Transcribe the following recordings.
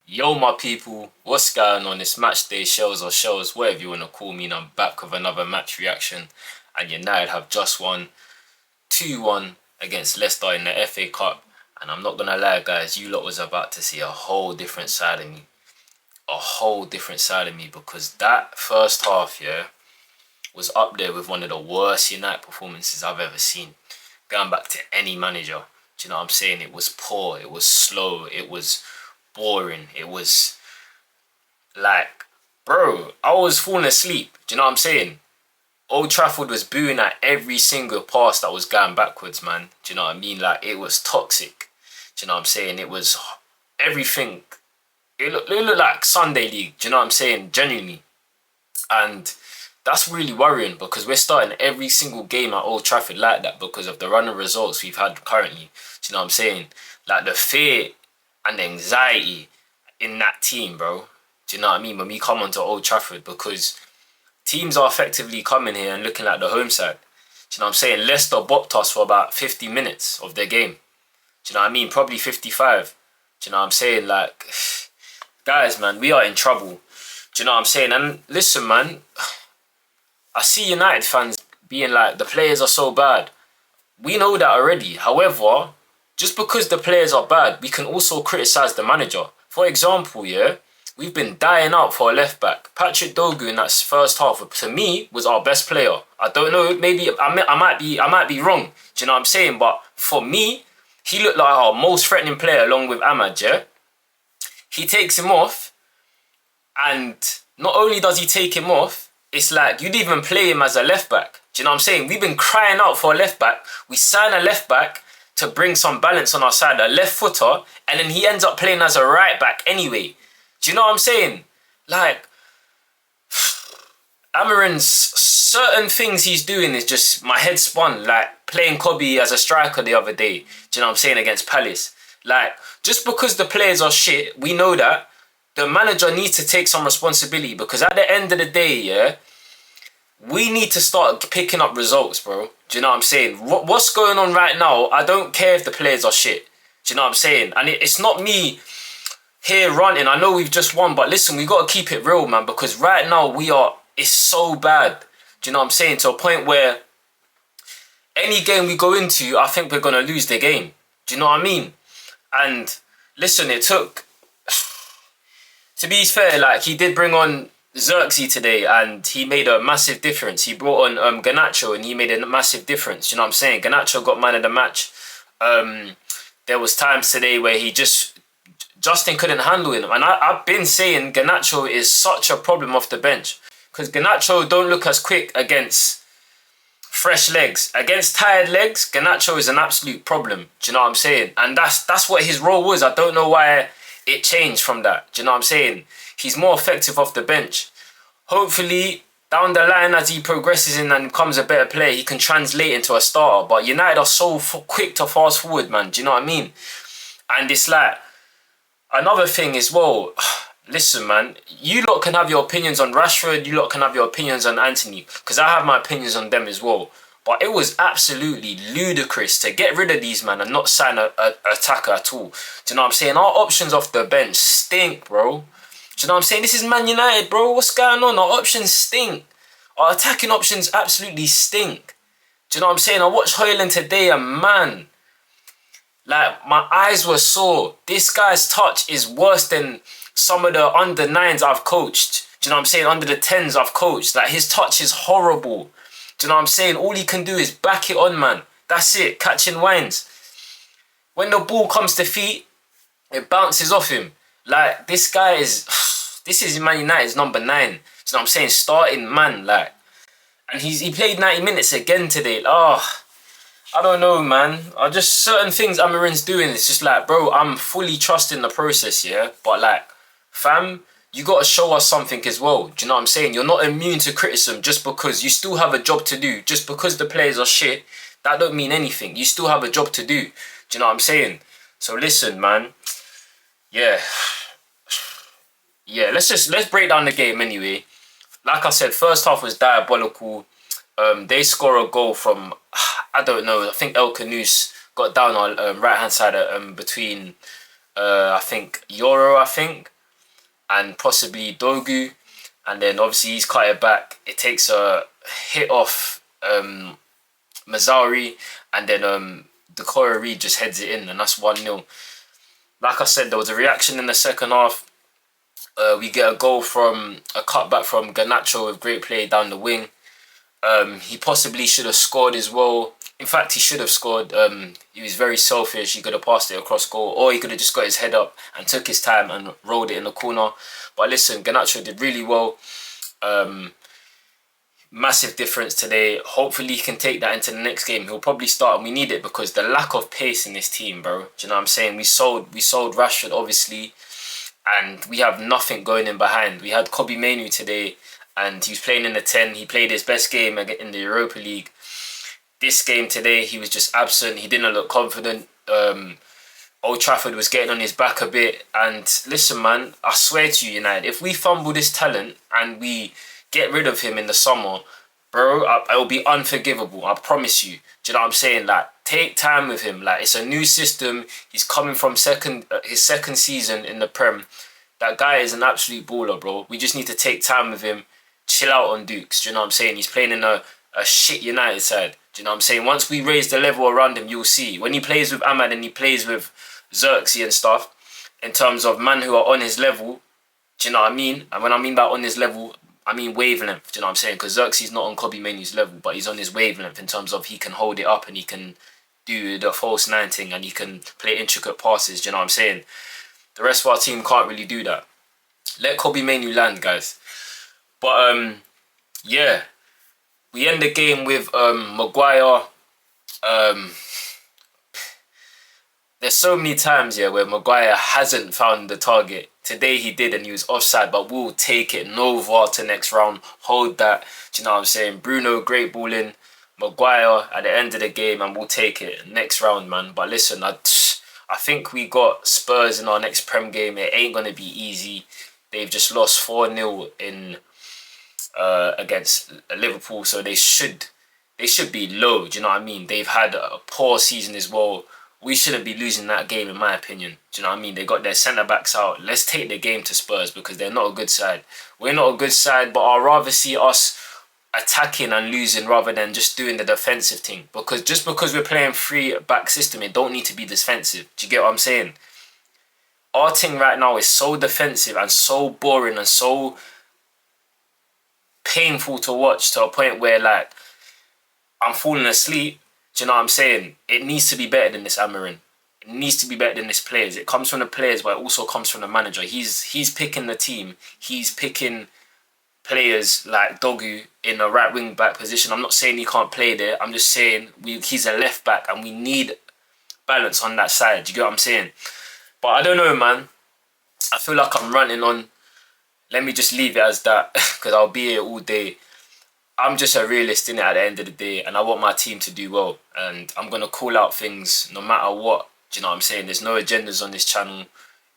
Yo, my people, what's going on? It's match day shells or shells, whatever you want to call me, and I'm back with another match reaction. And United have just won 2-1 against Leicester in the FA Cup. And I'm not gonna lie, guys, you lot was about to see a whole different side of me. A whole different side of me because that first half, yeah, was up there with one of the worst United performances I've ever seen. Going back to any manager. Do you know what I'm saying? It was poor, it was slow, it was boring, it was like, bro, I was falling asleep. Do you know what I'm saying? Old Trafford was booing at every single pass that was going backwards, man. Do you know what I mean? Like, it was toxic. Do you know what I'm saying? It was everything. It looked like Sunday League. Do you know what I'm saying? Genuinely. And that's really worrying because we're starting every single game at Old Trafford like that because of the run of results we've had currently. Do you know what I'm saying? Like, the fear and the anxiety in that team, bro. Do you know what I mean? When we come onto Old Trafford, because teams are effectively coming here and looking like the home side. Do you know what I'm saying? Leicester bopped us for about 50 minutes of their game. Do you know what I mean? Probably 55. Do you know what I'm saying? Like, guys, man, we are in trouble. Do you know what I'm saying? And listen, man, I see United fans being like, the players are so bad. We know that already. However, just because the players are bad, we can also criticise the manager. For example, yeah, we've been dying out for a left back. Patrick Dogu in that first half, to me, was our best player. I don't know, maybe I might be wrong. Do you know what I'm saying? But for me, he looked like our most threatening player along with Ahmad, yeah? He takes him off, and not only does he take him off, it's like you'd even play him as a left back. Do you know what I'm saying? We've been crying out for a left back. We sign a left back to bring some balance on our side, a left footer, and then he ends up playing as a right back anyway. Do you know what I'm saying? Like, Amorim's certain things he's doing is just, my head spun. Like, playing Kobe as a striker the other day. Do you know what I'm saying? Against Palace. Like, just because the players are shit, we know that. The manager needs to take some responsibility because at the end of the day, yeah, we need to start picking up results, bro. Do you know what I'm saying? What's going on right now? I don't care if the players are shit. Do you know what I'm saying? And it's not me here running. I know we've just won, but listen, we got to keep it real, man, because right now it's so bad. Do you know what I'm saying? To a point where any game we go into, I think we're going to lose the game. Do you know what I mean? And listen, it took, to be fair, like, he did bring on Xerxes today and he made a massive difference. He brought on Garnacho and he made a massive difference. You know what I'm saying? Garnacho got man of the match. There was times today where Justin couldn't handle him. And I've been saying Garnacho is such a problem off the bench. Because Garnacho don't look as quick against fresh legs. Against tired legs, Garnacho is an absolute problem. Do you know what I'm saying? And that's what his role was. I don't know why it changed from that. Do you know what I'm saying? He's more effective off the bench. Hopefully, down the line as he progresses in and becomes a better player, he can translate into a starter. But United are so quick to fast forward, man. Do you know what I mean? And it's like, another thing as well, listen, man, you lot can have your opinions on Rashford, you lot can have your opinions on Anthony, because I have my opinions on them as well. But it was absolutely ludicrous to get rid of these men and not sign a attacker at all. Do you know what I'm saying? Our options off the bench stink, bro. Do you know what I'm saying? This is Man United, bro. What's going on? Our options stink. Our attacking options absolutely stink. Do you know what I'm saying? I watched Højlund today and man, like, my eyes were sore. This guy's touch is worse than some of the under 9s I've coached. Do you know what I'm saying? Under the 10s I've coached. Like, his touch is horrible. Do you know what I'm saying? All he can do is back it on, man. That's it. Catching wines. When the ball comes to feet, it bounces off him. Like, this guy is... This is Man United's number 9. Do you know what I'm saying? Starting man, like. And he played 90 minutes again today. Oh, I don't know, man. I just, certain things Amorim's doing, it's just like, bro, I'm fully trusting the process, yeah? But like, fam, you got to show us something as well. Do you know what I'm saying? You're not immune to criticism just because you still have a job to do. Just because the players are shit, that don't mean anything. You still have a job to do. Do you know what I'm saying? So listen, man. Yeah. Yeah, let's break down the game anyway. Like I said, first half was diabolical. They score a goal from, I don't know, I think El Canous got down on right hand side between I think Euro, I think, and possibly Dogu. And then obviously he's cut it back. It takes a hit off Mazzari, and then Decorah Reed just heads it in, and that's 1-0. Like I said, there was a reaction in the second half. We get a goal from a cutback from Garnacho with great play down the wing. He possibly should have scored as well. In fact, he should have scored. He was very selfish. He could have passed it across goal, or he could have just got his head up and took his time and rolled it in the corner. But listen, Garnacho did really well. Massive difference today. Hopefully he can take that into the next game. He'll probably start, and we need it because the lack of pace in this team, bro. Do you know what I'm saying? We sold Rashford, obviously, and we have nothing going in behind. We had Kobbie Mainoo today, and he was playing in the 10. He played his best game in the Europa League. This game today, he was just absent. He didn't look confident. Old Trafford was getting on his back a bit. And listen, man, I swear to you, United, if we fumble this talent and we get rid of him in the summer, bro, it'll be unforgivable. I promise you. Do you know what I'm saying? Like, take time with him. Like, it's a new system. He's coming from his second season in the Prem. That guy is an absolute baller, bro. We just need to take time with him. Chill out on Dukes. Do you know what I'm saying? He's playing in a shit United side. Do you know what I'm saying? Once we raise the level around him, you'll see. When he plays with Ahmad and he plays with Xerxes and stuff, in terms of man who are on his level, do you know what I mean? And when I mean by on his level, I mean wavelength. Do you know what I'm saying? Because Xerxes is not on Kobbie Mainoo's level, but he's on his wavelength in terms of he can hold it up and he can do the false nine thing and he can play intricate passes. Do you know what I'm saying? The rest of our team can't really do that. Let Kobbie Mainoo land, guys. But yeah, we end the game with Maguire. There's so many times here where Maguire hasn't found the target. Today he did and he was offside, but we'll take it. No VAR to next round. Hold that. Do you know what I'm saying? Bruno, great balling. Maguire at the end of the game, and we'll take it. Next round, man. But listen, I think we got Spurs in our next Prem game. It ain't going to be easy. They've just lost 4-0 in against Liverpool, so they should be low. Do you know what I mean? They've had a poor season as well. We shouldn't be losing that game, in my opinion. Do you know what I mean? They got their centre-backs out. Let's take the game to Spurs because they're not a good side. We're not a good side, but I'd rather see us attacking and losing rather than just doing the defensive thing. Because just because we're playing 3-back system, it don't need to be defensive. Do you get what I'm saying? Our thing right now is so defensive and so boring and so painful to watch to a point where, like, I'm falling asleep. Do you know what I'm saying? It needs to be better than this, Amorim. It needs to be better than this players. It comes from the players, but it also comes from the manager. He's picking the team. He's picking players like Dogu in a right wing back position. I'm not saying he can't play there. I'm just saying he's a left back and we need balance on that side. Do you get what I'm saying? But I don't know, man. I feel like I'm ranting on. Let me just leave it as that because I'll be here all day. I'm just a realist in it at the end of the day, and I want my team to do well. And I'm going to call out things no matter what. Do you know what I'm saying? There's no agendas on this channel.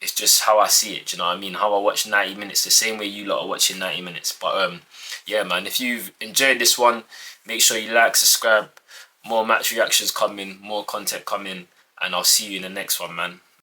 It's just how I see it. Do you know what I mean? How I watch 90 minutes, the same way you lot are watching 90 minutes. But yeah, man, if you've enjoyed this one, make sure you like, subscribe. More match reactions coming, more content coming, and I'll see you in the next one, man.